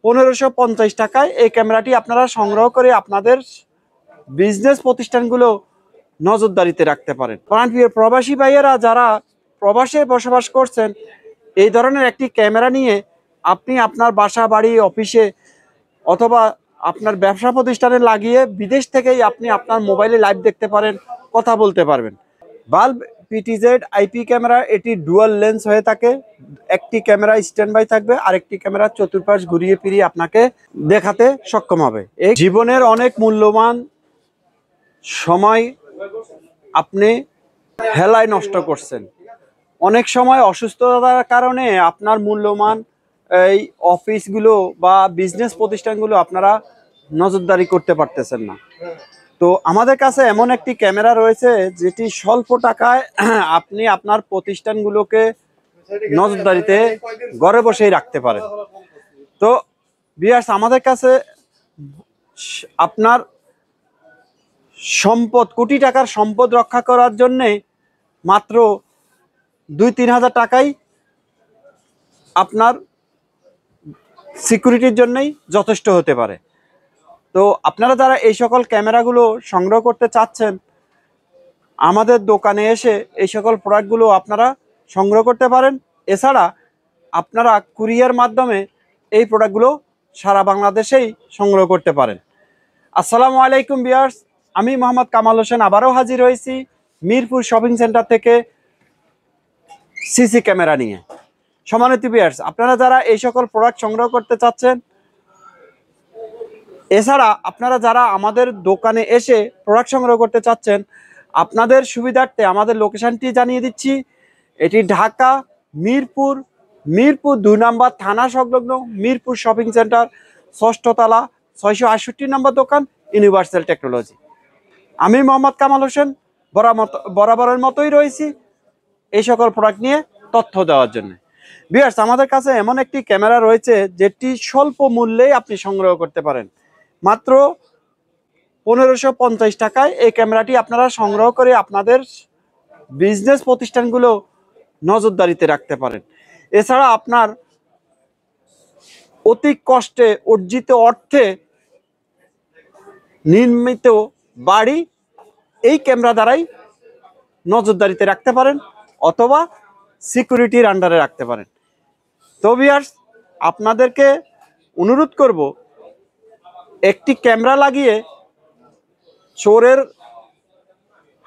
1550 টাকায় এই ক্যামেরাটি আপনারা সংগ্রহ করে আপনাদের বিজনেস প্রতিষ্ঠানগুলো নজরদারিতে রাখতে পারেন। প্রাণপ্রিয় প্রবাসী ভাইয়েরা যারা প্রবাসে বসবাস করছেন, এই ধরনের একটি ক্যামেরা নিয়ে আপনি আপনার বাসা বাড়ি অফিসে অথবা আপনার ব্যবসা প্রতিষ্ঠানে লাগিয়ে বিদেশ থেকেই আপনি আপনার মোবাইলে লাইভ দেখতে পারেন, কথা বলতে পারবেন। বাল্ব পিটিজেড আইপি ক্যামেরা এটি ডুয়াল লেন্স হয়ে থাকে। একটি ক্যামেরা স্ট্যান্ড বাই থাকবে, আরেকটি ক্যামেরা চতুর্পাশ ঘুরিয়ে ফিরিয়ে আপনাকে দেখাতে সক্ষম হবে। এই জীবনের অনেক মূল্যবান সময় আপনি হেলায় নষ্ট করছেন। অনেক সময় অসুস্থতার কারণে আপনার মূল্যবান এই অফিসগুলো বা বিজনেস প্রতিষ্ঠানগুলো আপনারা নজরদারি করতে পারতেছেন না। তো আমাদের কাছে এমন একটি ক্যামেরা রয়েছে যেটি স্বল্প টাকায় আপনি আপনার প্রতিষ্ঠানগুলোকে নজরদারিতে ঘরে বসেই রাখতে পারেন। তো ভিউয়ার্স, আমাদের কাছে আপনার সম্পদ, কোটি টাকার সম্পদ রক্ষা করার জন্যে মাত্র 2-3 হাজার টাকাই আপনার সিকিউরিটির জন্যই যথেষ্ট হতে পারে। তো আপনারা যারা এই সকল ক্যামেরাগুলো সংগ্রহ করতে চাচ্ছেন, আমাদের দোকানে এসে এই সকল প্রোডাক্টগুলো আপনারা সংগ্রহ করতে পারেন। এছাড়া আপনারা কুরিয়ার মাধ্যমে এই প্রোডাক্টগুলো সারা বাংলাদেশেই সংগ্রহ করতে পারেন। আসসালামু আলাইকুম ভিউয়ার্স, আমি মোহাম্মদ কামাল হোসেন আবারও হাজির হয়েছি মিরপুর শপিং সেন্টার থেকে সিসি ক্যামেরা নিয়ে। সম্মানিত ভিউয়ার্স, আপনারা যারা এই সকল প্রোডাক্ট সংগ্রহ করতে চাচ্ছেন, এছাড়া আপনারা যারা আমাদের দোকানে এসে প্রোডাক্ট সংগ্রহ করতে চাচ্ছেন, আপনাদের সুবিধার্থে আমাদের লোকেশনটি জানিয়ে দিচ্ছি। এটি ঢাকা মিরপুর 2 নম্বর থানা সংলগ্ন মিরপুর শপিং সেন্টার, 6ষ্ঠ তলা, 668 নম্বর দোকান, ইউনিভার্সাল টেকনোলজি। আমি মোহাম্মদ কামাল হোসেন বরাবরের মতোই রয়েছি এই সকল প্রোডাক্ট নিয়ে তথ্য দেওয়ার জন্য। ভিউয়ার্স, আমাদের কাছে এমন একটি ক্যামেরা রয়েছে যেটি স্বল্প মূল্যেই আপনি সংগ্রহ করতে পারেন। মাত্র 1550 টাকায় এই ক্যামেরাটি আপনারা সংগ্রহ করে আপনাদের বিজনেস প্রতিষ্ঠানগুলো নজরদারিতে রাখতে পারেন। এছাড়া আপনার অতি কষ্টে অর্জিত অর্থে নির্মিত বাড়ি এই ক্যামেরা দ্বারাই নজরদারিতে রাখতে পারেন অথবা সিকিউরিটির আন্ডারে রাখতে পারেন। তো ভিউয়ার্স, আপনাদেরকে অনুরোধ করব, একটি ক্যামেরা লাগিয়ে চোরের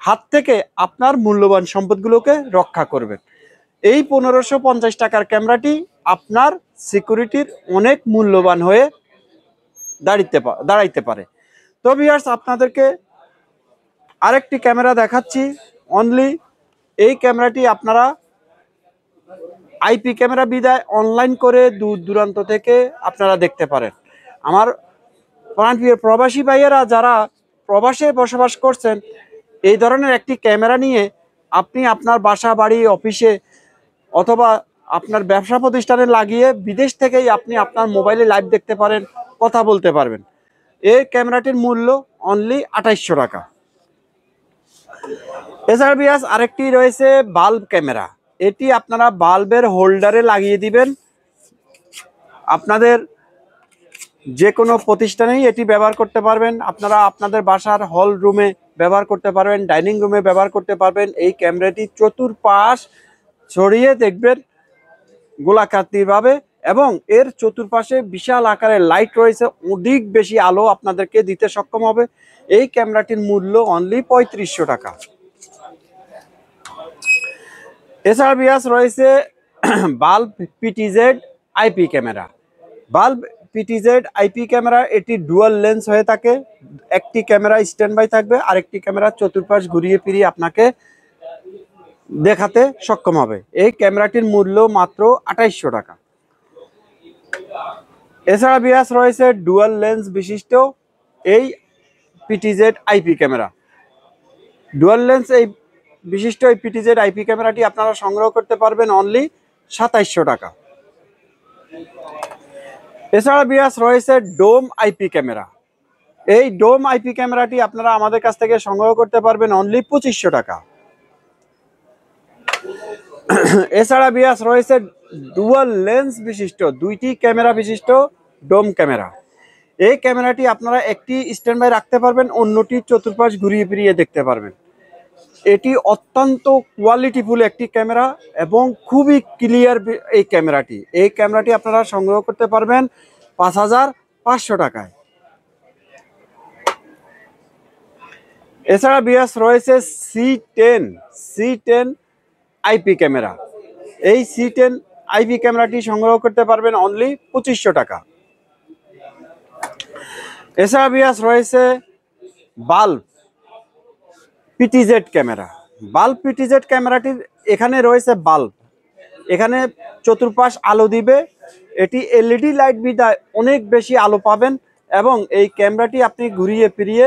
হাত থেকে আপনার মূল্যবান সম্পদগুলোকে রক্ষা করবেন। এই 1550 টাকার ক্যামেরাটি আপনার সিকিউরিটির অনেক মূল্যবান হয়ে দাঁড়াইতে পারে। তো ভিউয়ার্স, আপনাদেরকে আরেকটি ক্যামেরা দেখাচ্ছি। অনলি এই ক্যামেরাটি আপনারা আইপি ক্যামেরা বিদায় অনলাইন করে দূর দূরান্ত থেকে আপনারা দেখতে পারেন। আমার প্রাণপ্রিয় প্রবাসী ভাইয়েরা যারা প্রবাসে বসবাস করছেন, এই ধরনের একটি ক্যামেরা নিয়ে আপনি আপনার বাসা বাড়ি অফিসে অথবা আপনার ব্যবসা প্রতিষ্ঠানে লাগিয়ে বিদেশ থেকেই আপনি আপনার মোবাইলে লাইভ দেখতে পারেন, কথা বলতে পারবেন। এই ক্যামেরাটির মূল্য অনলি 2800 টাকা। এছাড়া বিয়াস আরেকটি রয়েছে বাল্ব ক্যামেরা। এটি আপনারা বাল্বের হোল্ডারে লাগিয়ে দিবেন। আপনাদের যে কোনো প্রতিষ্ঠানেই এটি ব্যবহার করতে পারবেন। আপনারা আপনাদের বাসার হল রুমে ব্যবহার করতে পারবেন, ডাইনিং রুমে ব্যবহার করতে পারবেন। এই ক্যামেরাটি চতুর্পাশ ছড়িয়ে দেখবেন গোলাকৃতিভাবে, এবং এর চতুর্পাশে বিশাল আকারের লাইট রয়েছে, অধিক বেশি আলো আপনাদেরকে দিতে সক্ষম হবে। এই ক্যামেরাটির মূল্য অনলি 3500 টাকা। এছাড়া বিয়াস রয়েছে bulb PTZ IP camera. Bulb PTZ IP camera এটি ডুয়াল লেন্স হয়ে থাকে। একটি ক্যামেরা স্ট্যান্ড বাই থাকবে, আরেকটি ক্যামেরা চতুর্পাশ ঘুরিয়ে ফিরিয়ে আপনাকে দেখাতে সক্ষম হবে। এই ক্যামেরাটির মূল্য মাত্র 2800 টাকা। এছাড়া বিয়াস রয়েছে ডুয়াল লেন্স বিশিষ্ট এই PTZ IP camera. Dual lens এই বিশিষ্ট এই পিটিজেড আইপি ক্যামেরাটি আপনারা সংগ্রহ করতে পারবেন অনলি 2700 টাকা। এছাড়া বিয়াস রয়েছে ডোম আইপি ক্যামেরা। এই ডোম আইপি ক্যামেরাটি আপনারা আমাদের কাছ থেকে সংগ্রহ করতে পারবেন অনলি 2500 টাকা। এছাড়া বিয়াস রয়েছে ডুয়াল লেন্স বিশিষ্ট দুইটি ক্যামেরা বিশিষ্ট ডোম ক্যামেরা। এই ক্যামেরাটি আপনারা একটি স্ট্যান্ড বাই রাখতে পারবেন, অন্যটি চতুর্পাশ ঘুরিয়ে ফিরিয়ে দেখতে পারবেন। এটি অত্যন্ত কোয়ালিটিফুল একটি ক্যামেরা এবং খুবই ক্লিয়ার এই ক্যামেরাটি আপনারা সংগ্রহ করতে পারবেন ৫,৫০০ টাকায়। এছাড়া বিয়াস রয়েছে C10 আইপি ক্যামেরা। এই C10 আইপি ক্যামেরাটি সংগ্রহ করতে পারবেন অনলি ২৫০০ টাকা। এছাড়া বিয়াস রয়েছে bulb PTZ camera. Bulb PTZ ক্যামেরাটির এখানে রয়েছে বাল্ব, এখানে চতুর্পাশ আলো দিবে, এটি এলইডি লাইট বিদায় অনেক বেশি আলো পাবেন এবং এই ক্যামেরাটি আপনি ঘুরিয়ে ফিরিয়ে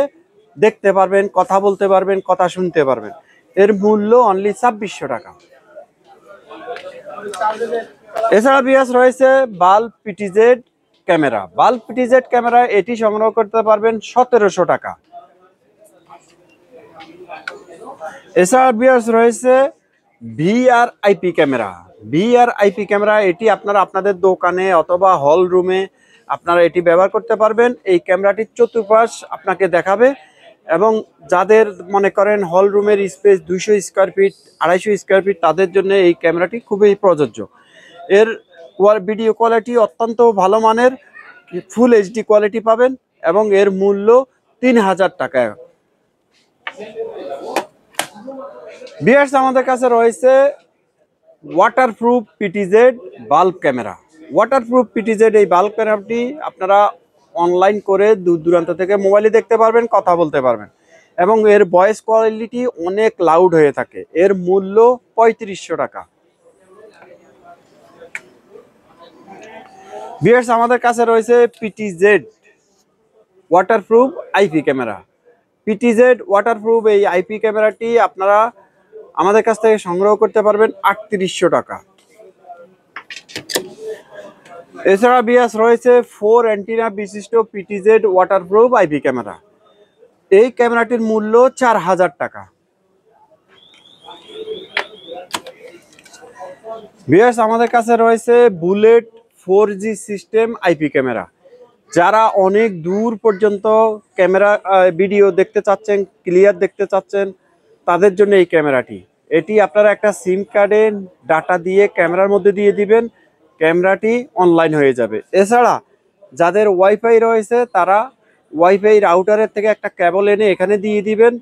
দেখতে পারবেন, কথা বলতে পারবেন, কথা শুনতে পারবেন। এর মূল্য অনলি ২৬০০ টাকা। এছাড়া বিয়াস রয়েছে bulb PTZ camera. Bulb PTZ camera এটি সংগ্রহ করতে পারবেন ১৭০০ টাকা। এছাড়া বিয়াস রয়েছে ভিআরআইপি ক্যামেরা। ভিআরআইপি ক্যামেরা এটি আপনারা আপনাদের দোকানে অথবা হল রুমে আপনারা এটি ব্যবহার করতে পারবেন। এই ক্যামেরাটির চতুর্পাশ আপনাকে দেখাবে এবং যাদের মনে করেন হল রুমের space ২০০ square feet, ২৫০ square feet, তাদের জন্য এই ক্যামেরাটি খুবই প্রযোজ্য। এর ভিডিও কোয়ালিটি অত্যন্ত ভালো মানের, ফুল এইচডি কোয়ালিটি পাবেন এবং এর মূল্য ৩,০০০ টাকা। ভিউয়ার্স, আমাদের কাছে রয়েছে waterproof PTZ bulb camera. Waterproof PTZ এই বাল্ব ক্যামেরাটি আপনারা অনলাইন করে দূর দূরান্ত থেকে মোবাইলে দেখতে পারবেন, কথা বলতে পারবেন এবং এর ভয়েস কোয়ালিটি অনেক লাউড হয়ে থাকে। এর মূল্য ৩৫০০ টাকা। ভিউয়ার্স, আমাদের কাছে রয়েছে PTZ waterproof IP camera. PTZ waterproof এই আইপি ক্যামেরাটি আপনারা আমাদের কাছ থেকে সংগ্রহ করতে পারবেন ৩৮০০ টাকা। এছাড়া বিয়াস রয়েছে 4 অ্যান্টিনা বিশিষ্ট পিটিজেড ওয়াটারপ্রুফ আইপি ক্যামেরা। এই ক্যামেরাটির মূল্য ৪,০০০ টাকা। বিয়াস, আমাদের কাছে রয়েছে bullet 4G system IP camera. যারা অনেক দূর পর্যন্ত ক্যামেরা ভিডিও দেখতে চাচ্ছেন, ক্লিয়ার দেখতে চাচ্ছেন, তাদের জন্য এই ক্যামেরাটি। এটি আপনারা একটা সিম কার্ডে ডাটা দিয়ে ক্যামেরার মধ্যে দিয়ে দিবেন, ক্যামেরাটি অনলাইন হয়ে যাবে। এছাড়া যাদের ওয়াইফাই রয়েছে তারা ওয়াইফাই রাউটারের থেকে একটা কেবল এনে এখানে দিয়ে দিবেন,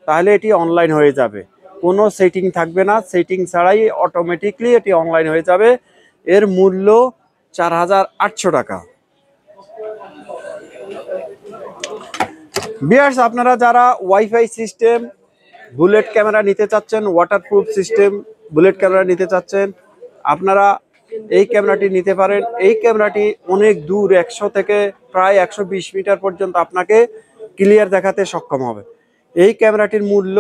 তাহলে এটি অনলাইন হয়ে যাবে। কোনো সেটিং থাকবে না, সেটিং ছাড়াই অটোমেটিকলি এটি অনলাইন হয়ে যাবে। এর মূল্য ৪,৮০০ টাকা। ভিউয়ার্স, আপনারা যারা ওয়াইফাই সিস্টেম বুলেট ক্যামেরা নিতে চাচ্ছেন, ওয়াটারপ্রুফ সিস্টেম বুলেট ক্যামেরা নিতে চাচ্ছেন, আপনারা এই ক্যামেরাটি নিতে পারেন। এই ক্যামেরাটি অনেক দূর ১০০ থেকে প্রায় ১২০ মিটার পর্যন্ত আপনাকে ক্লিয়ার দেখাতে সক্ষম হবে। এই ক্যামেরাটির মূল্য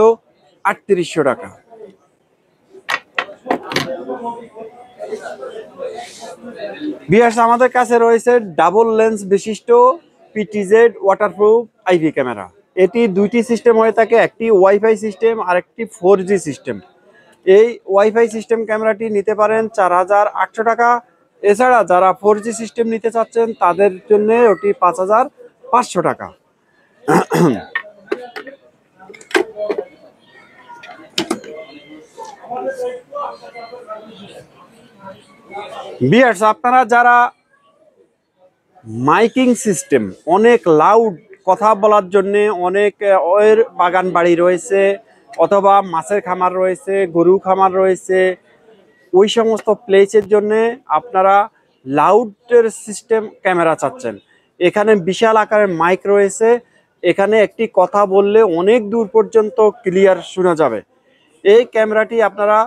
৩৮০০ টাকা। ভিউয়ার্স, আমাদের কাছে রয়েছে ডাবল লেন্স বিশিষ্ট পিটিজেড ওয়াটারপ্রুফ আইপি ক্যামেরা। এটি দুইটি সিস্টেম হয়ে থাকে, একটি ওয়াইফাই সিস্টেম আর একটি 4G সিস্টেম। এই ওয়াইফাই সিস্টেম ক্যামেরাটি নিতে পারেন ৪,৮০০ টাকা। এছাড়া যারা 4G সিস্টেম নিতে চাচ্ছেন তাদের জন্য ওটি ৫,৫০০ টাকা। ভিউয়ার্স, আপনারা যারা মাইকিং সিস্টেম অনেক লাউড কথা বলার জন্য, অনেক ওর বাগান বাড়ি রয়েছে অথবা মাছের খামার রয়েছে, গরু খামার রয়েছে, ওই সমস্ত প্লেসের জন্য আপনারা লাউডের সিস্টেম ক্যামেরা চাচ্ছেন, এখানে বিশাল আকারের মাইক রয়েছে, এখানে একটি কথা বললে অনেক দূর পর্যন্ত ক্লিয়ার শোনা যাবে। এই ক্যামেরাটি আপনারা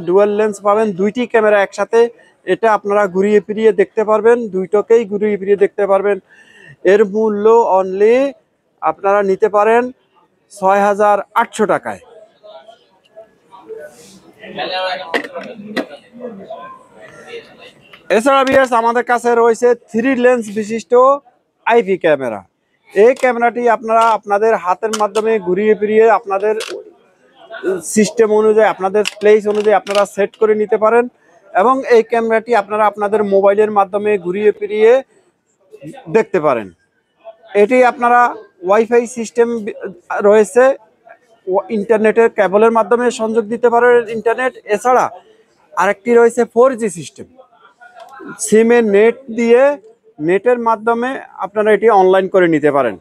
ডুয়াল লেন্স পাবেন, দুইটি ক্যামেরা একসাথে, এটা আপনারা ঘুরিয়ে ফিরিয়ে দেখতে পারবেন, দুইটাকেই ঘুরিয়ে ফিরিয়ে দেখতে পারবেন। এর মূল্য অনলি আপনারা নিতে পারেন ৬,৮০০ টাকায়। এছাড়া ভিউয়ার্স, আমাদের কাছে রয়েছে 3 লেন্স বিশিষ্ট আইপি ক্যামেরা। এই ক্যামেরাটি আপনারা আপনাদের হাতের মাধ্যমে ঘুরিয়ে ফিরিয়ে আপনাদের সিস্টেম অনুযায়ী, আপনাদের প্লেস অনুযায়ী আপনারা সেট করে নিতে পারেন এবং এই ক্যামেরাটি আপনারা আপনাদের মোবাইলের মাধ্যমে ঘুরিয়ে ফিরিয়ে দেখতে পারেন। এটি আপনারা ওয়াইফাই সিস্টেম রয়েছে, ইন্টারনেটের কেবলের মাধ্যমে সংযোগ দিতে পারেন ইন্টারনেট। এছাড়া আরেকটি রয়েছে 4G সিস্টেম, সিমের নেট দিয়ে নেটের মাধ্যমে আপনারা এটি অনলাইন করে নিতে পারেন।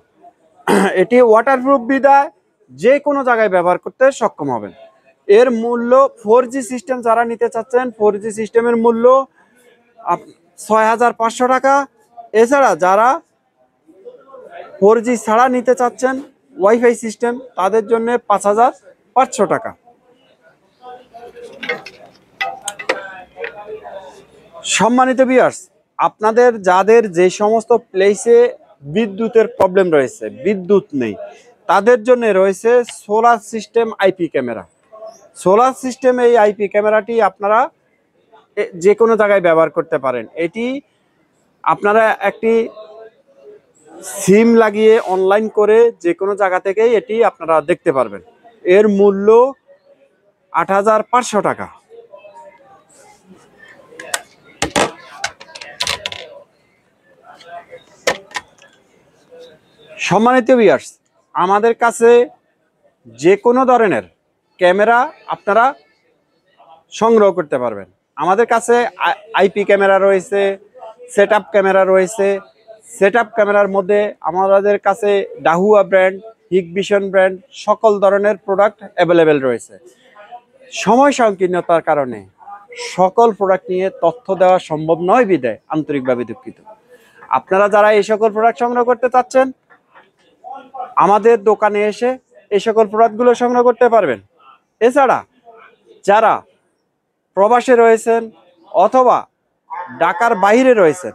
এটি ওয়াটারপ্রুফ বিধায় যে কোনো জায়গায় ব্যবহার করতে সক্ষম হবেন। এর মূল্য 4G সিস্টেম যারা নিতে চাচ্ছেন, 4G সিস্টেমের মূল্য 6,500 টাকা। এছাড়া যারা 4G ছাড়া নিতে চাচ্ছেন ওয়াইফাই সিস্টেম, তাদের জন্য 5,500 টাকা। সম্মানিত ভিউয়ার্স, আপনাদের যাদের যে সমস্ত প্লেসে বিদ্যুতের প্রবলেম রয়েছে, বিদ্যুৎ নেই, তাদের জন্য রয়েছে solar system IP camera. Solar system এই আইপি ক্যামেরাটি আপনারা যে কোনো জায়গায় ব্যবহার করতে পারেন। এটি আপনারা একটি সিম লাগিয়ে অনলাইন করে যে কোনো জায়গা থেকেই এটি আপনারা দেখতে পারবেন। এর মূল্য 8,500 টাকা। সম্মানিত ভিউয়ার্স, আমাদের কাছে যে কোনো ধরনের ক্যামেরা আপনারা সংগ্রহ করতে পারবেন। আমাদের কাছে আইপি ক্যামেরা রয়েছে, সেটআপ ক্যামেরা রয়েছে। সেটআপ ক্যামেরার মধ্যে আমাদের কাছে ডাহুয়া ব্র্যান্ড, হিগভিশন ব্র্যান্ড সকল ধরনের প্রোডাক্ট অ্যাভেলেবেল রয়েছে। সময় সংকীর্ণতার কারণে সকল প্রোডাক্ট নিয়ে তথ্য দেওয়া সম্ভব নয় বিধায় আন্তরিকভাবে দুঃখিত। আপনারা যারা এই সকল প্রোডাক্ট সংগ্রহ করতে চাচ্ছেন, আমাদের দোকানে এসে এই সকল প্রোডাক্টগুলো সংগ্রহ করতে পারবেন। এছাড়া যারা প্রবাসে রয়েছেন অথবা ঢাকার বাইরে রয়েছেন,